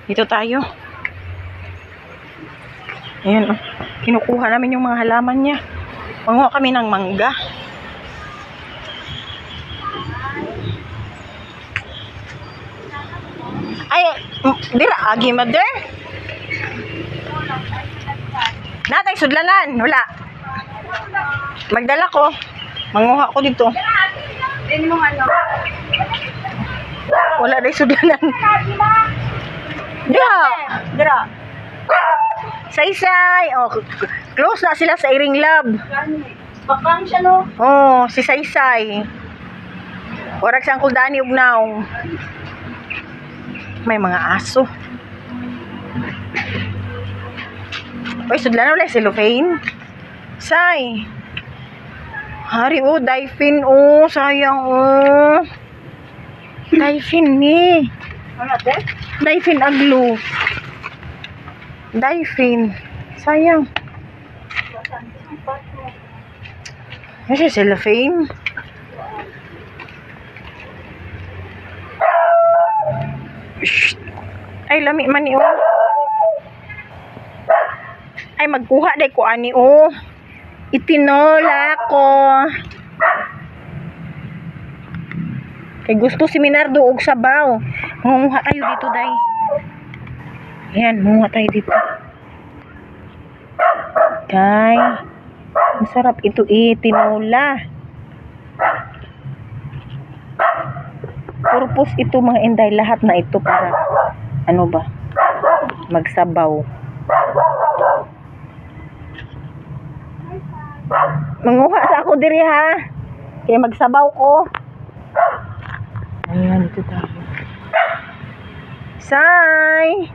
Dito tayo. Ayan, oh. Kinukuha namin yung mga halaman niya. Manguha kami ng mangga. Ay, dira, agi mother. Natay sudlanan, wala. Magdala ko. Manguha ko dito. Din mo ano? Wala day sudlanan. Dira, dira. Saysay. Oh, close na sila sa Iring Lab. Bakang siya no? Oh, si Saysay. Warag siyang kuldani ug naong. May mga aso. Oy, sudlan ulit si Lufain. Say. Hari, oh, Daifin, oh, sayang, oh. Daifin, ni. Ano te? Daifin aglo. Daifin. Sayang. Kasi si Lufain. Shh. Ay, lami man ni, oh. Ay, magkuha day ko ani, oh. Itinola ko. Kay gusto si Minardo og sabaw. Mangunguha tayo dito, day. Ayan, mangunguha tayo dito. Kay, masarap ito, itinola. Purpose ito, mga inday. Lahat na ito para, ano ba, magsabaw. Manguha sa ako diri, ha. Kaya magsabaw ko. Ayan, dito tayo. Say!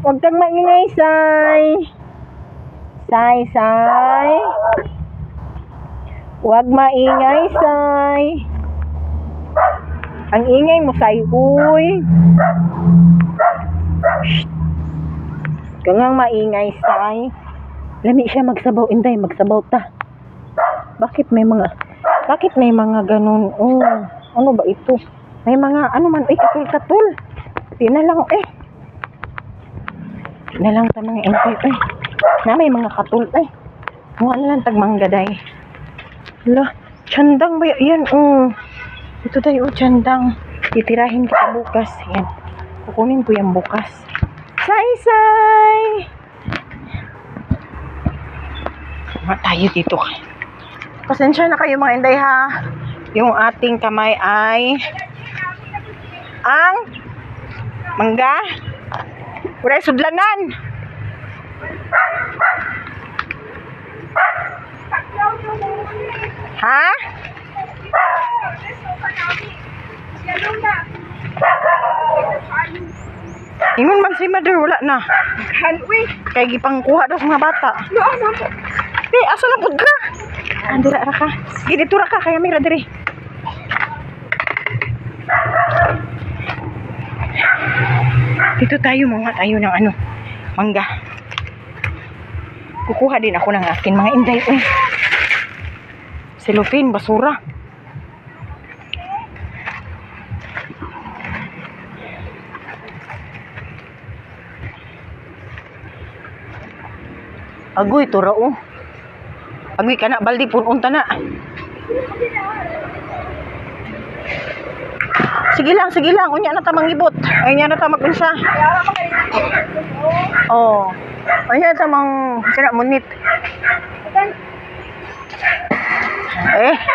Huwag kang maingay, Say. Say. Huwag maingay, Say. Ang ingay mo, Say, uy. Shh. Huwag kang maingay, Say. Lami siya magsabaw, inday, magsabaw ta. Bakit may mga ganun? Oh, ano ba ito? May mga, ano man, katul-katul. Di na lang, Di na lang ta mga inday, na may mga katul, Mukha na lang tagmanggaday. Hala, tiyandang ba yan, Ito tayo, tiyandang. Titirahin kita bukas. Yan. Kukunin ko yan bukas. Say! Tayo dito. Pasensya na kayo mga inday, ha. Yung ating kamay ay ang mangga. Uray sudlanan. Ha? Ingon man si mother, wala na. Hanwi. Kay gipangkuha daw sa mga bata. Ano? Asa na pud ka? Andira ra ka. Dito ra ka kaya may ra diri. Dito tayo, mga tayo ng ano, mangga. Kukuha din ako ng akin mga inday, Cellophane, basura. Agoy, ito ra, Agoy ka na, baldi pun unta na. Sige lang. Unya na ta mangibot. Ay nya na ta magunsa. Oh. Ay nya ta mang sira munit.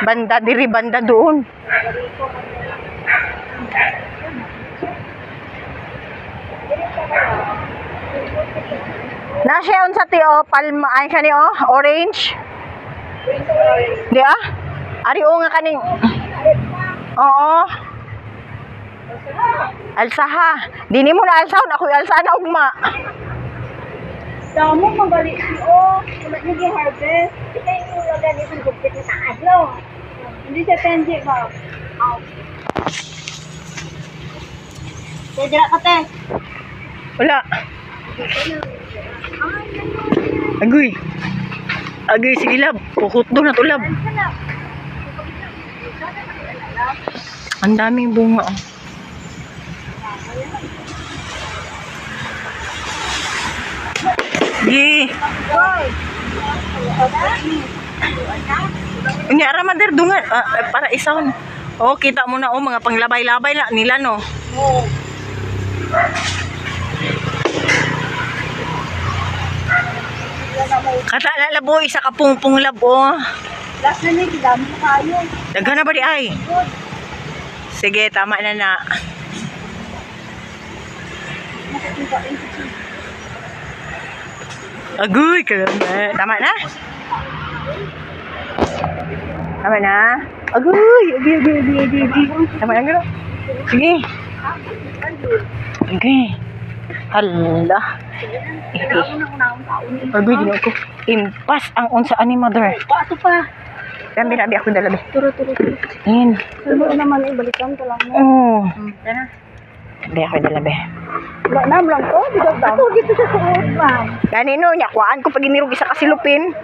Banda diri, banda doon. Nasya unsa ti palma ay kani orange. Di Ari nga kaning. Oo. Alsaha. Dini mo na alsahon, ako alsa na ugma. Damo mabalik wala niyo gi-harvest. Ito yung lagay ng gupit na taas, no? Hindi siya tenji ba? Kaya ka te. Wala. Agoy, sige lab. Pukot doon na to lab. Ang daming bunga. Gi. Unya ara mader dungan para isaon. Oh, kita mo na mga panglabay-labay na nila no. Oo. Kata na labo isa ka pungpung labo. Last na niya, dami na kayo. Daghan na ba di ay? Good. Sige, tama na na. Agoy, kalama. Tama na? Tama na? Agoy, agoy. Tama na gano'n? Sige. Sige. Hala. Agoy, gano'n ko. Impas ang unsa ani mother. Pato pa. Gambi ako dalabi. Turo. Yan. Ano naman eh, balikan ka lang mo. Oo. Tara. Gambi ako dalabi. Wala na lang to. Ako dito sa suot, ma'am. Ganino, nyakwaan ko pag inirog isa kasilupin.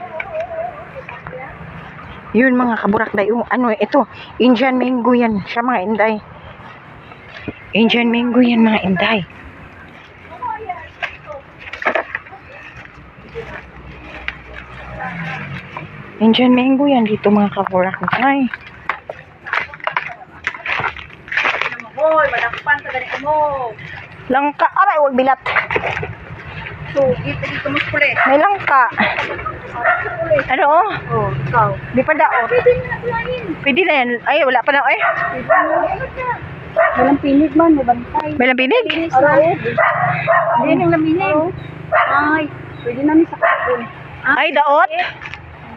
Yun mga kaburakday. Ano ito? Indian mango yan. Siya mga inday. Indian mango yan mga inday. Indian mango yan dito mga kaburakday. Hoy, madakpan sa ganito mo. Langka. Aray, huwag bilat. So, dito mo puli. May langka. Ano oh? Oh, ikaw. Di pa daot. Pwede na kumain. Pwede na yan. Ay, wala pa na eh. Pwede na. Walang pinig man, may bantay. May lambinig? Aray. Hindi nang laminig. Ay, pwede namin sa kapon. Ay, daot.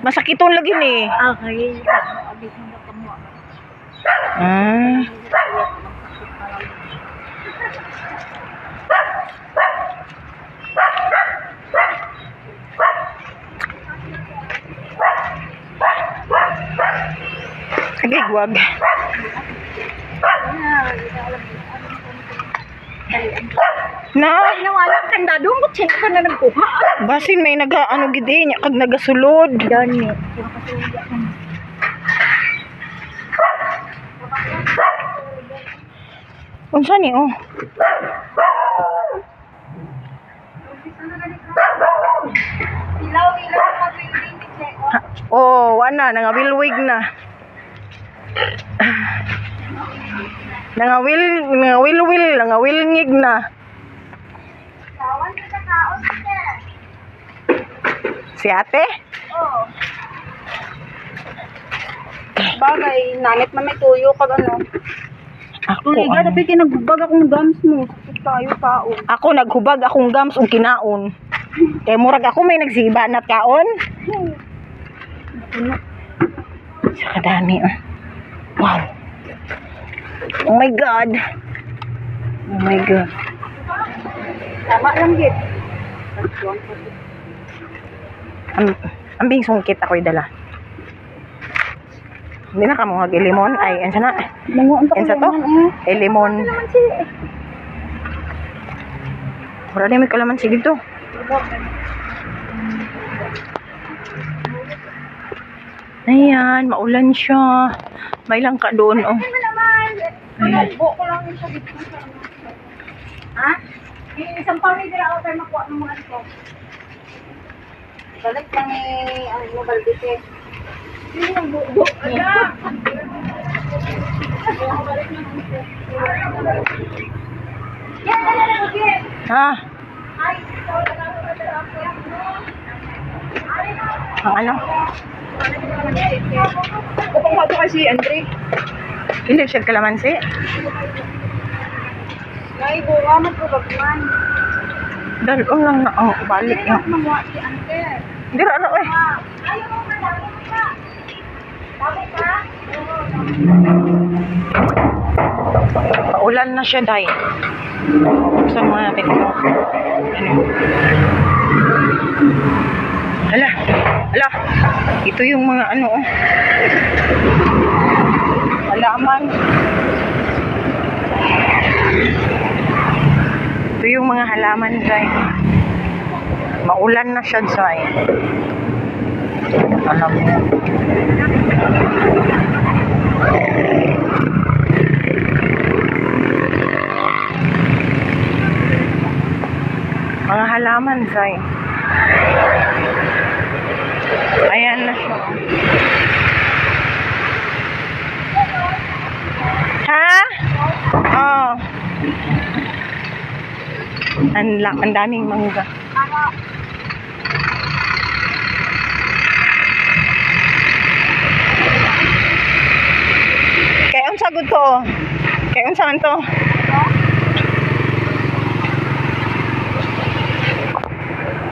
Masakiton lagi ni. Okay. Abis mo ba kamo? Ah. Agay, guwag. Na, Nawala kang dadong ko sino ka na nagkuha. basin may ano gidi nya kag nagasulod. Dani. Unsa ni oh? Ilaw mag-wing Oh, wana nangawilwig na. Nangawilwil na. Kawan ka kaon ka. Si ate? Oh. Bagay, nanit man may tuyo kag ano. Ako, Tuliga, tapi kinagbag akong gums mo. Sakit tayo tao. ako naghubag akong gams ug kinaon. Kay murag ako may nagsiba na kaon. Sa kadami oh. Wow. Oh my god. Oh my god. Tama lang git. Ambing sungkit ako'y dala. Hindi na ka mo limon. Ay, ansa na. Manguan pa Ansa to? Eh, limon. naman si. Wala na may kalamansi dito. Ayan, maulan siya. May langka doon, oh. Ano naman? Nalbo ko lang yung sabi ko sa ano. Ha? Yung isang pamilya ako tayo makuha ng mga ito. Balik lang eh, ang mobile dito. Yung buo. Ada! Yan! Ha? Ay, Ang ano? Kapag hato kasi, Andre. Hindi siya kalamansi. Naibura mo po bagman. Dalong lang na, oh, balik Hindi na. na mga si Andre. Hindi ra eh. Ayaw mo madami ka. Dami ka? Paulan na siya, day. Buksan mo natin ito. Ano? Hala. Hala. Ito yung mga ano, oh. Halaman. Ito yung mga halaman, day. Maulan na siya, day. Alam mo. Mga halaman, day. Ayan na siya. Ha? Oh. Ang daming mangga. Kaya unsa gud to? Kaya unsa man to?